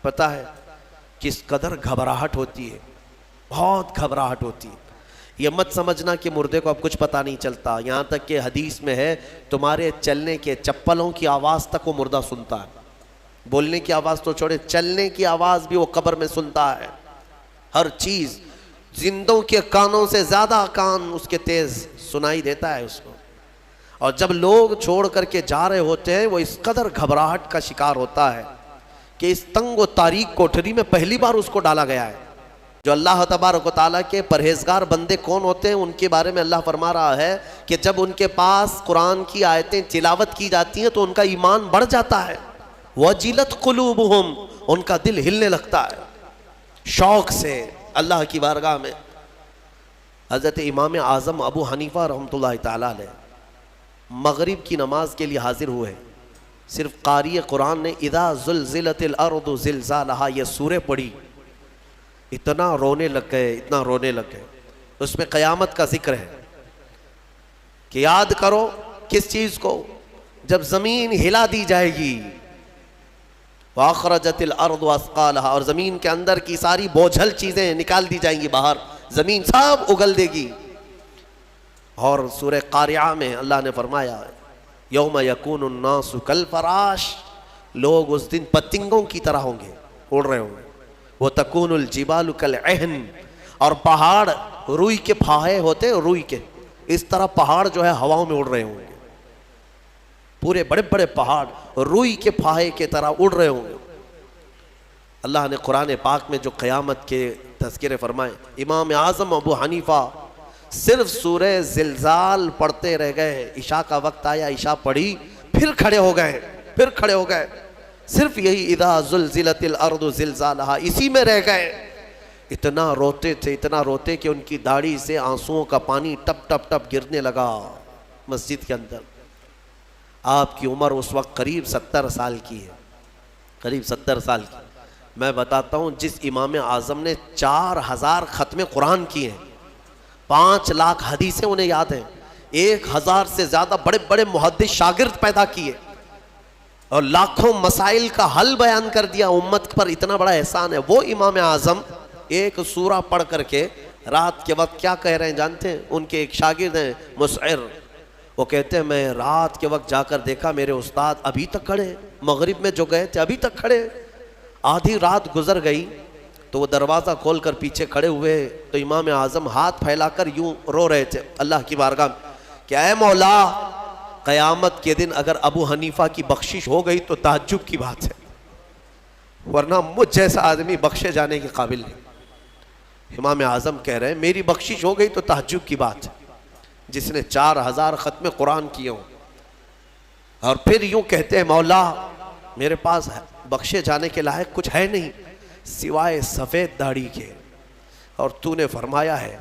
پتہ ہے کس قدر گھبراہٹ ہوتی ہے، بہت گھبراہٹ ہوتی ہے۔ یہ مت سمجھنا کہ مردے کو اب کچھ پتہ نہیں چلتا، یہاں تک کہ حدیث میں ہے تمہارے چلنے کے چپلوں کی آواز تک وہ مردہ سنتا ہے، بولنے کی آواز تو چھوڑے، چلنے کی آواز بھی وہ قبر میں سنتا ہے۔ ہر چیز زندوں کے کانوں سے زیادہ کان اس کے تیز سنائی دیتا ہے اس کو۔ اور جب لوگ چھوڑ کر کے جا رہے ہوتے ہیں وہ اس قدر گھبراہٹ کا شکار ہوتا ہے کہ اس تنگ و تاریک کوٹھری میں پہلی بار اس کو ڈالا گیا ہے۔ جو اللہ تبارک و تعالیٰ کے پرہیزگار بندے کون ہوتے ہیں ان کے بارے میں اللہ فرما رہا ہے کہ جب ان کے پاس قرآن کی آیتیں تلاوت کی جاتی ہیں تو ان کا ایمان بڑھ جاتا ہے۔ وَجِلَتْ قُلُوبُهُمْ، ان کا دل ہلنے لگتا ہے شوق سے اللہ کی بارگاہ میں۔ حضرت امام اعظم ابو حنیفہ رحمۃ اللہ تعالیٰ علیہ مغرب کی نماز کے لیے حاضر ہوئے، صرف قاری قرآن نے اذا زلزلت الارض زلزالہا یہ سورہ پڑھی، اتنا رونے لگ گئے، اتنا رونے لگ گئے۔ اس میں قیامت کا ذکر ہے کہ یاد کرو کس چیز کو، جب زمین ہلا دی جائے گی، وَأَخْرَجَتِ الْأَرْضُ أَثْقَالَهَا، اور زمین کے اندر کی ساری بوجھل چیزیں نکال دی جائیں گی باہر، زمین سب اگل دے گی۔ اور سورہ قاریعہ میں اللہ نے فرمایا یوم یکون الناس کالفراش، لوگ اس دن پتنگوں کی طرح ہوں گے، اڑ رہے ہوں گے۔ وَتَكُونُ الْجِبَالُ كَالْعِهْنِ، اور پہاڑ روئی کے پھاہے ہوتے ہیں، روئی کے اس طرح پہاڑ جو ہے ہواؤں میں اڑ رہے ہوں گے، پورے بڑے بڑے پہاڑ روئی کے پھاہے کی طرح اڑ رہے ہوں گے۔ اللہ نے قرآن پاک میں جو قیامت کے تذکرے فرمائے، امام اعظم ابو حنیفہ صرف سورہ زلزال پڑھتے رہ گئے، عشاء کا وقت آیا، عشاء پڑھی، پھر کھڑے ہو گئے، صرف یہی اذا زلزلت الارض زلزالہا اسی میں رہ گئے۔ اتنا روتے تھے، اتنا روتے کہ ان کی داڑھی سے آنسوؤں کا پانی ٹپ ٹپ ٹپ گرنے لگا مسجد کے اندر۔ آپ کی عمر اس وقت قریب 70 سال کی ہے، قریب 70 سال کی۔ میں بتاتا ہوں جس امام اعظم نے 4000 ختم قرآن کیے ہیں، 5 لاکھ حدیثیں انہیں یاد ہیں، 1000 سے زیادہ بڑے بڑے محدث شاگرد پیدا کیے، اور لاکھوں مسائل کا حل بیان کر دیا، امت پر اتنا بڑا احسان ہے۔ وہ امام اعظم ایک سورہ پڑھ کر کے رات کے وقت کیا کہہ رہے ہیں جانتے ہیں؟ ان کے ایک شاگرد ہیں مسعر، وہ کہتے ہیں میں رات کے وقت جا کر دیکھا میرے استاد ابھی تک کھڑے، مغرب میں جو گئے تھے ابھی تک کھڑے، آدھی رات گزر گئی تو وہ دروازہ کھول کر پیچھے کھڑے ہوئے تو امام اعظم ہاتھ پھیلا کر یوں رو رہے تھے اللہ کی بارگاہ میں کہ اے مولا، قیامت کے دن اگر ابو حنیفہ کی بخشش ہو گئی تو تعجب کی بات ہے، ورنہ مجھ جیسا آدمی بخشے جانے کے قابل نہیں۔ امام اعظم کہہ رہے ہیں میری بخشش ہو گئی تو تعجب کی بات ہے، جس نے 4000 ختم قرآن کیے ہوں، اور پھر یوں کہتے ہیں مولا میرے پاس بخشے جانے کے لائق کچھ ہے نہیں سوائے سفید داڑھی کے، اور تو نے فرمایا ہے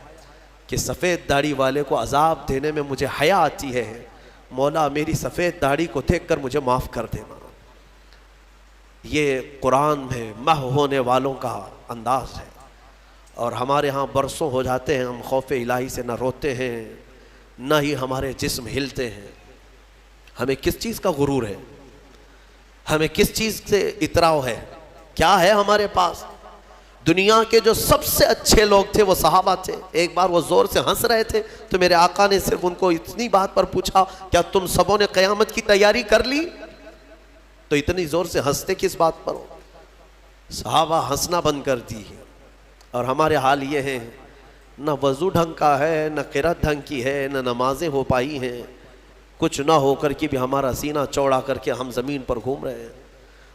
کہ سفید داڑھی والے کو عذاب دینے میں مجھے حیا آتی ہے، مولا میری سفید داڑھی کو دیکھ کر مجھے معاف کر دینا۔ یہ قرآن میں محو ہونے والوں کا انداز ہے، اور ہمارے ہاں برسوں ہو جاتے ہیں ہم خوف الہی سے نہ روتے ہیں نہ ہی ہمارے جسم ہلتے ہیں۔ ہمیں کس چیز کا غرور ہے؟ ہمیں کس چیز سے اتراؤ ہے؟ کیا ہے ہمارے پاس؟ دنیا کے جو سب سے اچھے لوگ تھے وہ صحابہ تھے۔ ایک بار وہ زور سے ہنس رہے تھے تو میرے آقا نے صرف ان کو اتنی بات پر پوچھا کیا تم سبوں نے قیامت کی تیاری کر لی؟ تو اتنی زور سے ہنستے کس بات پر ہو؟ صحابہ ہنسنا بند کر دی ہے، اور ہمارے حال یہ ہے نہ وضو ڈھنگ کا ہے، نہ قرات ڈھنگ کی ہے، نہ نمازیں ہو پائی ہیں، کچھ نہ ہو کر کے بھی ہمارا سینہ چوڑا کر کے ہم زمین پر گھوم رہے ہیں۔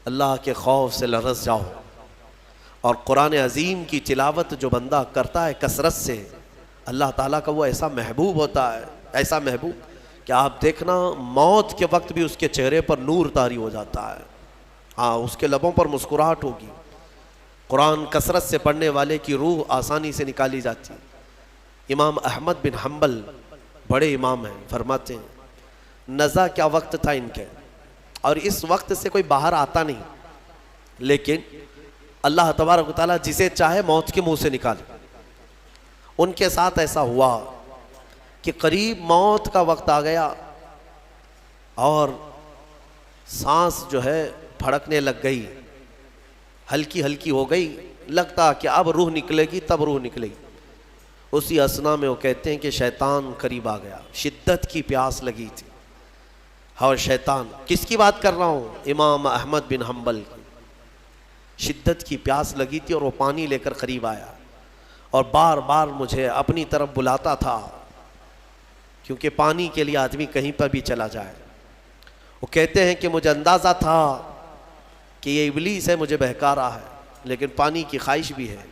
اللہ کے خوف سے لرز جاؤ، اور قرآن عظیم کی تلاوت جو بندہ کرتا ہے کثرت سے، اللہ تعالیٰ کا وہ ایسا محبوب ہوتا ہے، ایسا محبوب کہ آپ دیکھنا موت کے وقت بھی اس کے چہرے پر نور طاری ہو جاتا ہے، ہاں اس کے لبوں پر مسکراہٹ ہوگی۔ قرآن کثرت سے پڑھنے والے کی روح آسانی سے نکالی جاتی ہے۔ امام احمد بن حنبل بڑے امام ہیں، فرماتے ہیں نزا کیا وقت تھا ان کے، اور اس وقت سے کوئی باہر آتا نہیں، لیکن اللہ تبارک و تعالیٰ جسے چاہے موت کے منہ سے نکالے۔ ان کے ساتھ ایسا ہوا کہ قریب موت کا وقت آ گیا اور سانس جو ہے پھڑکنے لگ گئی، ہلکی ہلکی ہو گئی، لگتا کہ اب روح نکلے گی، تب روح نکلے گی۔ اسی اثنا میں وہ کہتے ہیں کہ شیطان قریب آ گیا، شدت کی پیاس لگی تھی، اور شیطان، کس کی بات کر رہا ہوں؟ امام احمد بن حنبل کی، شدت کی پیاس لگی تھی اور وہ پانی لے کر قریب آیا اور بار بار مجھے اپنی طرف بلاتا تھا، کیونکہ پانی کے لیے آدمی کہیں پر بھی چلا جائے۔ وہ کہتے ہیں کہ مجھے اندازہ تھا کہ یہ ابلیس ہے، مجھے بہکا رہا ہے، لیکن پانی کی خواہش بھی ہے۔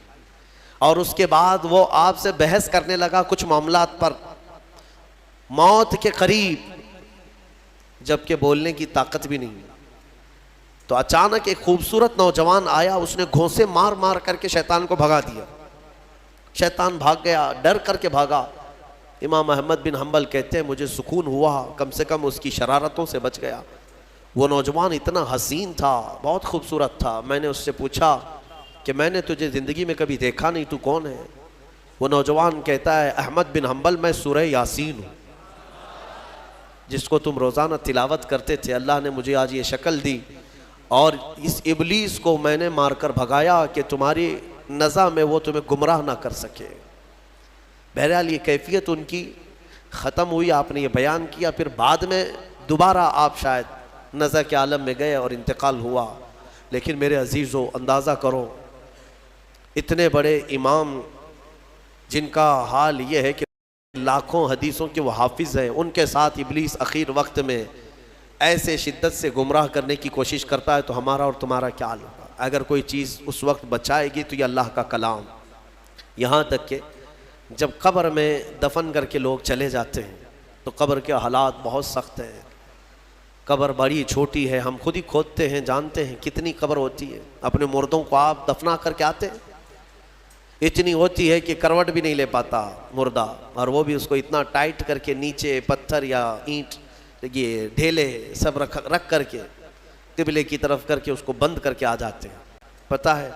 اور اس کے بعد وہ آپ سے بحث کرنے لگا کچھ معاملات پر، موت کے قریب، جبکہ بولنے کی طاقت بھی نہیں۔ تو اچانک ایک خوبصورت نوجوان آیا، اس نے گھونسے مار مار کر کے شیطان کو بھگا دیا۔ شیطان بھاگ گیا، ڈر کر کے بھاگا۔ امام احمد بن حنبل کہتے ہیں مجھے سکون ہوا، کم سے کم اس کی شرارتوں سے بچ گیا۔ وہ نوجوان اتنا حسین تھا، بہت خوبصورت تھا۔ میں نے اس سے پوچھا کہ میں نے تجھے زندگی میں کبھی دیکھا نہیں، تو کون ہے؟ وہ نوجوان کہتا ہے احمد بن حنبل، میں سورہ یاسین ہوں، جس کو تم روزانہ تلاوت کرتے تھے۔ اللہ نے مجھے آج یہ شکل دی اور اس ابلیس کو میں نے مار کر بھگایا کہ تمہاری نزع میں وہ تمہیں گمراہ نہ کر سکے۔ بہرحال یہ کیفیت ان کی ختم ہوئی، آپ نے یہ بیان کیا، پھر بعد میں دوبارہ آپ شاید نزع کے عالم میں گئے اور انتقال ہوا۔ لیکن میرے عزیزو، اندازہ کرو، اتنے بڑے امام جن کا حال یہ ہے کہ لاکھوں حدیثوں کے وہ حافظ ہیں، ان کے ساتھ ابلیس اخیر وقت میں ایسے شدت سے گمراہ کرنے کی کوشش کرتا ہے، تو ہمارا اور تمہارا کیا حال ہوگا؟ اگر کوئی چیز اس وقت بچائے گی تو یہ اللہ کا کلام۔ یہاں تک کہ جب قبر میں دفن کر کے لوگ چلے جاتے ہیں تو قبر کے حالات بہت سخت ہیں۔ قبر بڑی چھوٹی ہے، ہم خود ہی کھودتے ہیں، جانتے ہیں کتنی قبر ہوتی ہے۔ اپنے مردوں کو آپ دفنا کر کے آتے ہیں، اتنی ہوتی ہے کہ کروٹ بھی نہیں لے پاتا مردہ، اور وہ بھی اس کو اتنا ٹائٹ کر کے نیچے پتھر یا اینٹ، یہ ڈھیلے سب رکھ کر کے قبلے کی طرف کر کے اس کو بند کر کے آ جاتے ہیں۔ پتہ ہے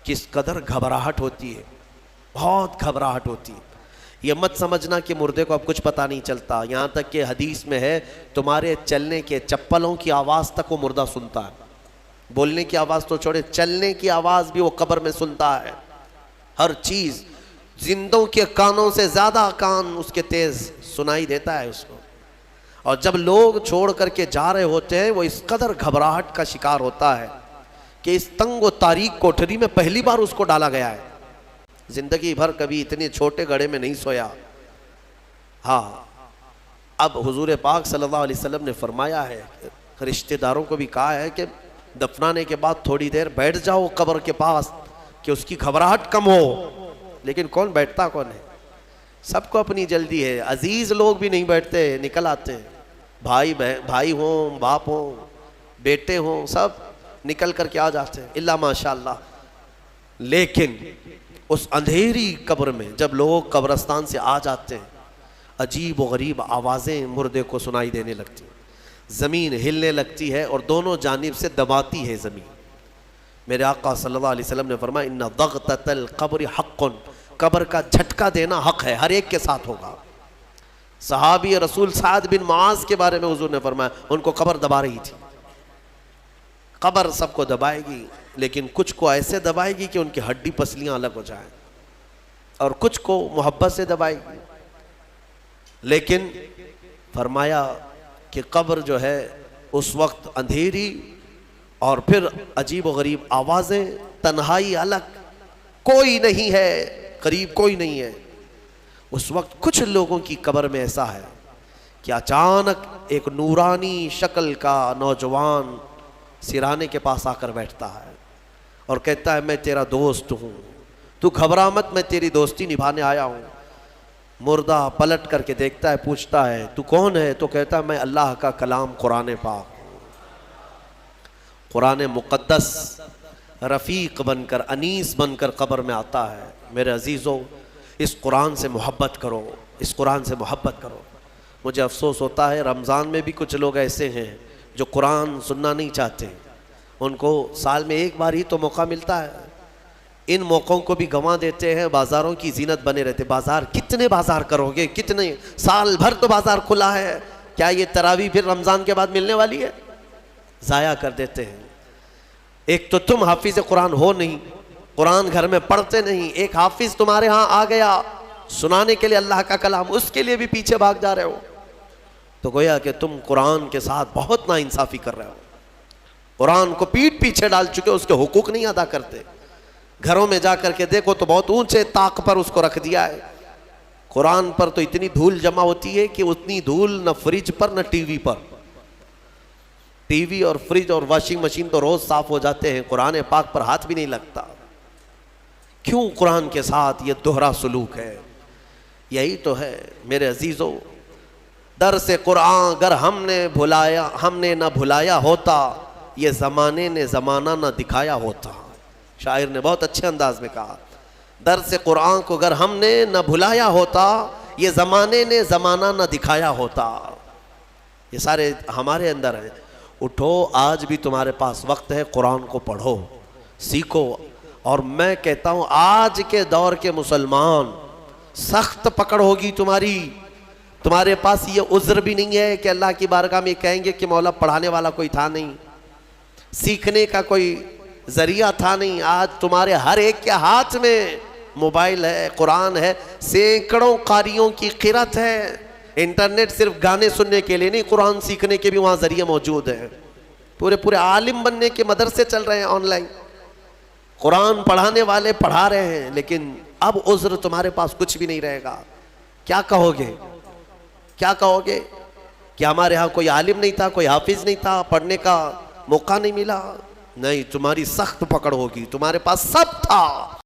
کس قدر گھبراہٹ ہوتی ہے، بہت گھبراہٹ ہوتی ہے۔ یہ مت سمجھنا کہ مردے کو اب کچھ پتہ نہیں چلتا، یہاں تک کہ حدیث میں ہے تمہارے چلنے کے چپلوں کی آواز تک وہ مردہ سنتا ہے۔ بولنے کی آواز تو چھوڑے، چلنے کی آواز بھی وہ قبر میں سنتا ہے۔ ہر چیز زندوں کے کانوں سے زیادہ کان اس کے تیز سنائی دیتا ہے اس کو۔ اور جب لوگ چھوڑ کر کے جا رہے ہوتے ہیں، وہ اس قدر گھبراہٹ کا شکار ہوتا ہے کہ اس تنگ و تاریک کوٹھری میں پہلی بار اس کو ڈالا گیا ہے، زندگی بھر کبھی اتنے چھوٹے گڑھے میں نہیں سویا۔ ہاں، اب حضور پاک صلی اللہ علیہ وسلم نے فرمایا ہے، رشتہ داروں کو بھی کہا ہے کہ دفنانے کے بعد تھوڑی دیر بیٹھ جاؤ قبر کے پاس کہ اس کی گھبراہٹ کم ہو۔ لیکن کون بیٹھتا، کون ہے؟ سب کو اپنی جلدی ہے، عزیز لوگ بھی نہیں بیٹھتے، نکل آتے ہیں، بھائی ہوں، باپ ہوں، بیٹے ہوں، سب نکل کر کے آ جاتے ہیں، الا ماشاء اللہ۔ لیکن اس اندھیری قبر میں جب لوگ قبرستان سے آ جاتے ہیں، عجیب و غریب آوازیں مردے کو سنائی دینے لگتی ہیں، زمین ہلنے لگتی ہے اور دونوں جانب سے دباتی ہے زمین۔ میرے آقا صلی اللہ علیہ وسلم نے فرمایا ان ضغطۃ القبر حق، قبر کا جھٹکا دینا حق ہے، ہر ایک کے ساتھ ہوگا۔ صحابی رسول سعد بن معاذ کے بارے میں حضور نے فرمایا ان کو قبر دبا رہی تھی۔ قبر سب کو دبائے گی، لیکن کچھ کو ایسے دبائے گی کہ ان کی ہڈی پسلیاں الگ ہو جائیں، اور کچھ کو محبت سے دبائے گی۔ لیکن فرمایا کہ قبر جو ہے اس وقت اندھیری، اور پھر عجیب و غریب آوازیں، تنہائی الگ، کوئی نہیں ہے قریب، کوئی نہیں ہے۔ اس وقت کچھ لوگوں کی قبر میں ایسا ہے کہ اچانک ایک نورانی شکل کا نوجوان سرانے کے پاس آ کر بیٹھتا ہے اور کہتا ہے میں تیرا دوست ہوں، تو گھبرا مت، میں تیری دوستی نبھانے آیا ہوں۔ مردہ پلٹ کر کے دیکھتا ہے، پوچھتا ہے تو کون ہے؟ تو کہتا ہے میں اللہ کا کلام قرآن پاک، قرآن مقدس رفیق بن کر، انیس بن کر قبر میں آتا ہے۔ میرے عزیزو، اس قرآن سے محبت کرو، اس قرآن سے محبت کرو۔ مجھے افسوس ہوتا ہے رمضان میں بھی کچھ لوگ ایسے ہیں جو قرآن سننا نہیں چاہتے، ان کو سال میں ایک بار ہی تو موقع ملتا ہے، ان موقعوں کو بھی گنوا دیتے ہیں، بازاروں کی زینت بنے رہتے۔ بازار کتنے بازار کرو گے، کتنے، سال بھر تو بازار کھلا ہے، کیا یہ تراویح پھر رمضان کے بعد ملنے والی ہے؟ ضائع کر دیتے ہیں۔ ایک تو تم حافظ قرآن ہو نہیں، قرآن گھر میں پڑھتے نہیں، ایک حافظ تمہارے ہاں آ گیا سنانے کے لیے اللہ کا کلام، اس کے لیے بھی پیچھے بھاگ جا رہے ہو، تو گویا کہ تم قرآن کے ساتھ بہت ناانصافی کر رہے ہو، قرآن کو پیٹ پیچھے ڈال چکے، اس کے حقوق نہیں ادا کرتے۔ گھروں میں جا کر کے دیکھو تو بہت اونچے طاق پر اس کو رکھ دیا ہے، قرآن پر تو اتنی دھول جمع ہوتی ہے کہ اتنی دھول نہ فریج پر نہ ٹی وی پر، ٹی وی اور فریج اور واشنگ مشین تو روز صاف ہو جاتے ہیں، قرآن پاک پر ہاتھ بھی نہیں لگتا۔ کیوں قرآن کے ساتھ یہ دوہرا سلوک ہے؟ یہی تو ہے میرے عزیزو، درس قرآن اگر ہم نے نہ بھلایا ہوتا، یہ زمانے نے زمانہ نہ دکھایا ہوتا۔ شاعر نے بہت اچھے انداز میں کہا، درس قرآن کو اگر ہم نے نہ بھلایا ہوتا، یہ زمانے نے زمانہ نہ دکھایا ہوتا۔ یہ سارے ہمارے اندر ہیں۔ اٹھو، آج بھی تمہارے پاس وقت ہے، قرآن کو پڑھو، سیکھو۔ اور میں کہتا ہوں آج کے دور کے مسلمان، سخت پکڑ ہوگی تمہارے پاس یہ عذر بھی نہیں ہے کہ اللہ کی بارگاہ میں کہیں گے کہ مولا پڑھانے والا کوئی تھا نہیں، سیکھنے کا کوئی ذریعہ تھا نہیں۔ آج تمہارے ہر ایک کے ہاتھ میں موبائل ہے، قرآن ہے، سینکڑوں قاریوں کی قرت ہے۔ انٹرنیٹ صرف گانے سننے کے لیے نہیں، قرآن سیکھنے کے بھی وہاں ذریعے موجود ہیں۔ پورے عالم بننے کے مدرسے چل رہے ہیں آن لائن، قرآن پڑھانے والے پڑھا رہے ہیں، لیکن اب عذر تمہارے پاس کچھ بھی نہیں رہے گا۔ کیا کہو گے کہ ہمارے ہاں کوئی عالم نہیں تھا، کوئی حافظ نہیں تھا، پڑھنے کا موقع نہیں ملا؟ نہیں، تمہاری سخت پکڑ ہوگی، تمہارے پاس سب تھا۔